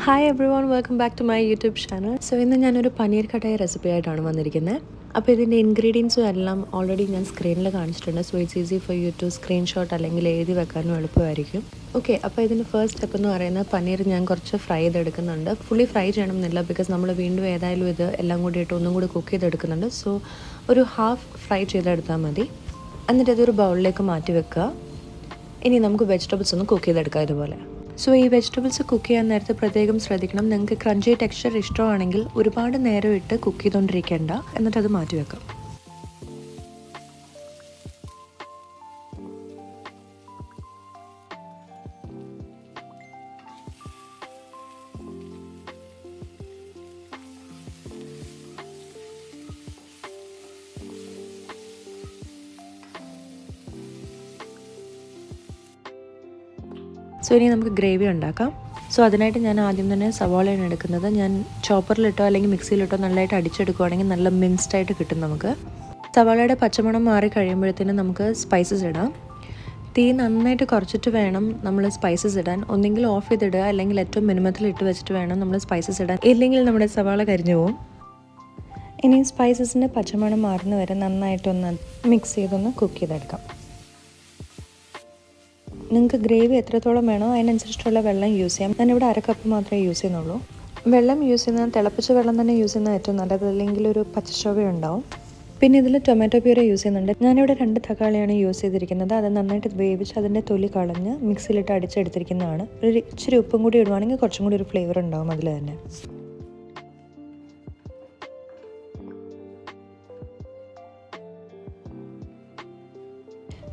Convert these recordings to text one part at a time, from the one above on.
Hi everyone, welcome back to my YouTube channel. So ഇന്ന് ഞാനൊരു paneer kadai recipe ആയിട്ടാണ് വന്നിരിക്കുന്നത്. അപ്പോൾ ഇതിൻ്റെ ഇൻഗ്രീഡിയൻസും എല്ലാം ഓൾറെഡി ഞാൻ സ്ക്രീനിൽ കാണിച്ചിട്ടുണ്ട്. So it's easy for you to screenshot അല്ലെങ്കിൽ എഴുതി വെക്കാനും എളുപ്പമായിരിക്കും. ഓക്കെ, അപ്പോൾ ഇതിൻ്റെ ഫസ്റ്റ് സ്റ്റെപ്പ് എന്ന് പറയുന്നത് പനീർ ഞാൻ കുറച്ച് ഫ്രൈ ചെയ്തെടുക്കുന്നുണ്ട്. ഫുള്ളി ഫ്രൈ ചെയ്യണമെന്നില്ല, ബിക്കോസ് നമ്മൾ വീണ്ടും ഏതായാലും ഇത് എല്ലാം കൂടി ഇട്ട് ഒന്നും കൂടി കുക്ക് ചെയ്തെടുക്കുന്നുണ്ട്. സോ ഒരു ഹാഫ് ഫ്രൈ ചെയ്തെടുത്താൽ മതി. എന്നിട്ട് ഇതൊരു ബൗളിലേക്ക് മാറ്റി വെക്കുക. ഇനി നമുക്ക് വെജിറ്റബിൾസ് ഒന്ന് കുക്ക് ചെയ്തെടുക്കാം ഇതുപോലെ. സോ ഈ വെജിറ്റബിൾസ് കുക്ക് ചെയ്യാൻ നേരത്തെ പ്രത്യേകം ശ്രദ്ധിക്കണം. നിങ്ങൾക്ക് ക്രഞ്ചി ടെക്സ്ചർ ഇഷ്ടമാണെങ്കിൽ ഒരുപാട് നേരം ഇട്ട് കുക്ക് ചെയ്തുകൊണ്ടിരിക്കേണ്ട, എന്നിട്ട് അത് മാറ്റി വെക്കാം. സോ ഇനി നമുക്ക് ഗ്രേവി ഉണ്ടാക്കാം. സോ അതിനായിട്ട് ഞാൻ ആദ്യം തന്നെ സവാളയാണ് എടുക്കുന്നത്. ഞാൻ ചോപ്പറിലിട്ടോ അല്ലെങ്കിൽ മിക്സിയിലിട്ടോ നല്ലതായിട്ട് അടിച്ചെടുക്കുകയാണെങ്കിൽ നല്ല മിൻസ്ഡായിട്ട് കിട്ടും നമുക്ക്. സവാളയുടെ പച്ചമണം മാറി കഴിയുമ്പോഴത്തേനും നമുക്ക് സ്പൈസസ് ഇടാം. തീ നന്നായിട്ട് കുറച്ചിട്ട് വേണം നമ്മൾ സ്പൈസസ് ഇടാൻ. ഒന്നെങ്കിൽ ഓഫ് ചെയ്തിടുക, അല്ലെങ്കിൽ ഏറ്റവും മിനിമത്തിൽ ഇട്ട് വെച്ചിട്ട് വേണം നമ്മൾ സ്പൈസസ് ഇടാൻ, ഇല്ലെങ്കിൽ നമ്മുടെ സവാള കരിഞ്ഞു പോകും. ഇനി സ്പൈസസിൻ്റെ പച്ചമണം മാറുന്ന വരെ നന്നായിട്ടൊന്ന് മിക്സ് ചെയ്തൊന്ന് കുക്ക് ചെയ്തെടുക്കാം. നിങ്ങൾക്ക് ഗ്രേവി എത്രത്തോളം വേണോ അതിനനുസരിച്ചിട്ടുള്ള വെള്ളം യൂസ് ചെയ്യാം. ഞാനിവിടെ 1/2 കപ്പ് മാത്രമേ യൂസ് ചെയ്യുന്നുള്ളൂ. വെള്ളം യൂസ് ചെയ്യുന്നത് തിളപ്പിച്ച വെള്ളം തന്നെ യൂസ് ചെയ്യുന്നത് ഏറ്റവും നല്ലത്, അല്ലെങ്കിൽ ഒരു പച്ചച്ചൊവ ഉണ്ടാവും. പിന്നെ ഇതിൽ ടൊമാറ്റോ പ്യൂര യൂസ് ചെയ്യുന്നുണ്ട്. ഞാനിവിടെ 2 തക്കാളിയാണ് യൂസ് ചെയ്തിരിക്കുന്നത്. അത് നന്നായിട്ട് വേവിച്ച് അതിൻ്റെ തൊലി കളഞ്ഞ് മിക്സിയിലിട്ട് അടിച്ചെടുത്തിരിക്കുന്നതാണ്. ഒരു ഇച്ചിരി ഉപ്പും കൂടി ഇടുവാണെങ്കിൽ കുറച്ചും കൂടി ഒരു ഫ്ലേവർ ഉണ്ടാവും അതിൽ തന്നെ.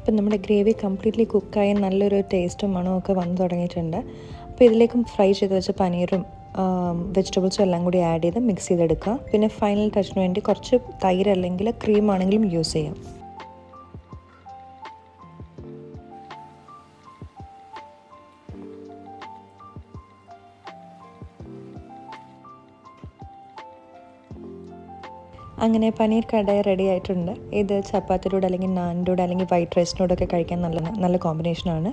ഇപ്പം നമ്മുടെ ഗ്രേവി കംപ്ലീറ്റ്ലി കുക്കായി നല്ലൊരു ടേസ്റ്റും മണമൊക്കെ വന്നു തുടങ്ങിയിട്ടുണ്ട്. അപ്പോൾ ഇതിലേക്കും ഫ്രൈ ചെയ്ത് വെച്ച പനീറും വെജിറ്റബിൾസും എല്ലാം കൂടി ആഡ് ചെയ്ത് മിക്സ് ചെയ്തെടുക്കുക. പിന്നെ ഫൈനൽ ടച്ചിന് വേണ്ടി കുറച്ച് തൈര് അല്ലെങ്കിൽ ക്രീം ആണെങ്കിലും യൂസ് ചെയ്യാം. അങ്ങനെ പനീർ കടായി റെഡി ആയിട്ടുണ്ട്. ഇത് ചപ്പാത്തിയോട് അല്ലെങ്കിൽ നാനിൻ്റെ അല്ലെങ്കിൽ വൈറ്റ് റൈസിനോടൊക്കെ കഴിക്കാൻ നല്ല കോമ്പിനേഷനാണ്.